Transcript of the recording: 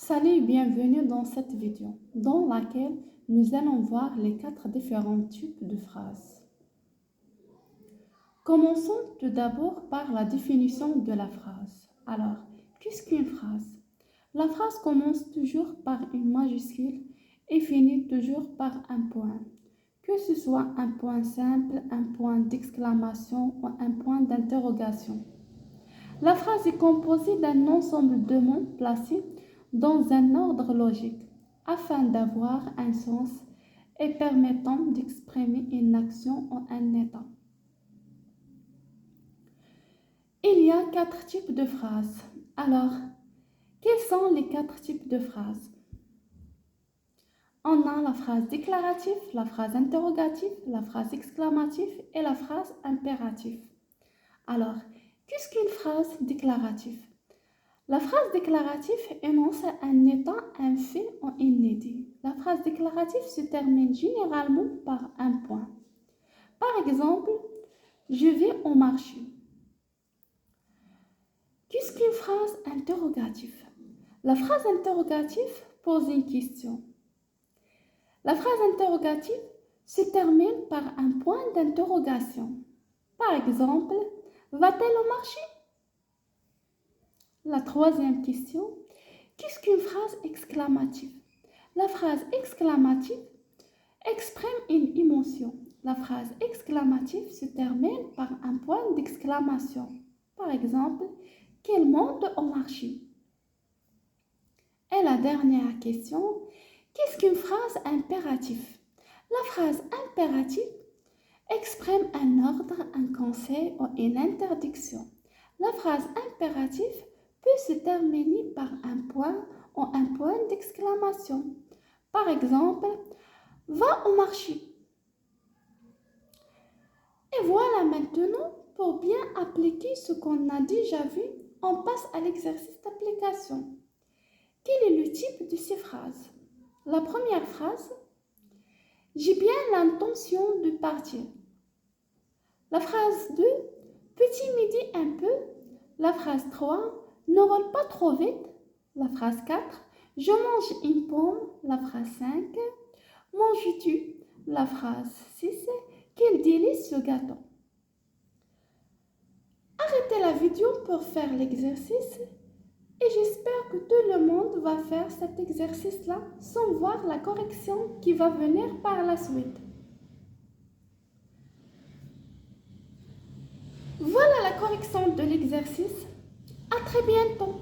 Salut et bienvenue dans cette vidéo dans laquelle nous allons voir les 4 différents types de phrases. Commençons tout d'abord par la définition de la phrase. Alors, qu'est-ce qu'une phrase? La phrase commence toujours par une majuscule et finit toujours par un point. Que ce soit un point simple, un point d'exclamation ou un point d'interrogation. La phrase est composée d'un ensemble de mots placés dans un ordre logique afin d'avoir un sens et permettant d'exprimer une action ou un état. Il y a 4 types de phrases. Alors, quels sont les 4 types de phrases? On a la phrase déclarative, la phrase interrogative, la phrase exclamative et la phrase impérative. Alors, qu'est-ce qu'une phrase déclarative? La phrase déclarative énonce un état, un fait ou inédit. La phrase déclarative se termine généralement par un point. Par exemple, je vais au marché. Qu'est-ce qu'une phrase interrogative? La phrase interrogative pose une question. La phrase interrogative se termine par un point d'interrogation. Par exemple, va-t-elle au marché? La troisième question, qu'est-ce qu'une phrase exclamative? La phrase exclamative exprime une émotion. La phrase exclamative se termine par un point d'exclamation. Par exemple, quel monde au marché? Et la dernière question, qu'est-ce qu'une phrase impérative? La phrase impérative exprime un ordre, un conseil ou une interdiction. La phrase impérative peut se terminer par un point ou un point d'exclamation. Par exemple, va au marché. Et voilà maintenant, pour bien appliquer ce qu'on a déjà vu, on passe à l'exercice d'application. Quel est le type de ces phrases? La première phrase, j'ai bien l'intention de partir. La phrase 2, petit midi un peu. La phrase 3, ne roule pas trop vite. La phrase 4, je mange une pomme. La phrase 5, manges-tu? La phrase 6, quel délice ce gâteau. Arrêtez la vidéo pour faire l'exercice et j'espère que tout le monde va faire cet exercice-là sans voir la correction qui va venir par la suite. Voilà la correction de l'exercice. À très bientôt.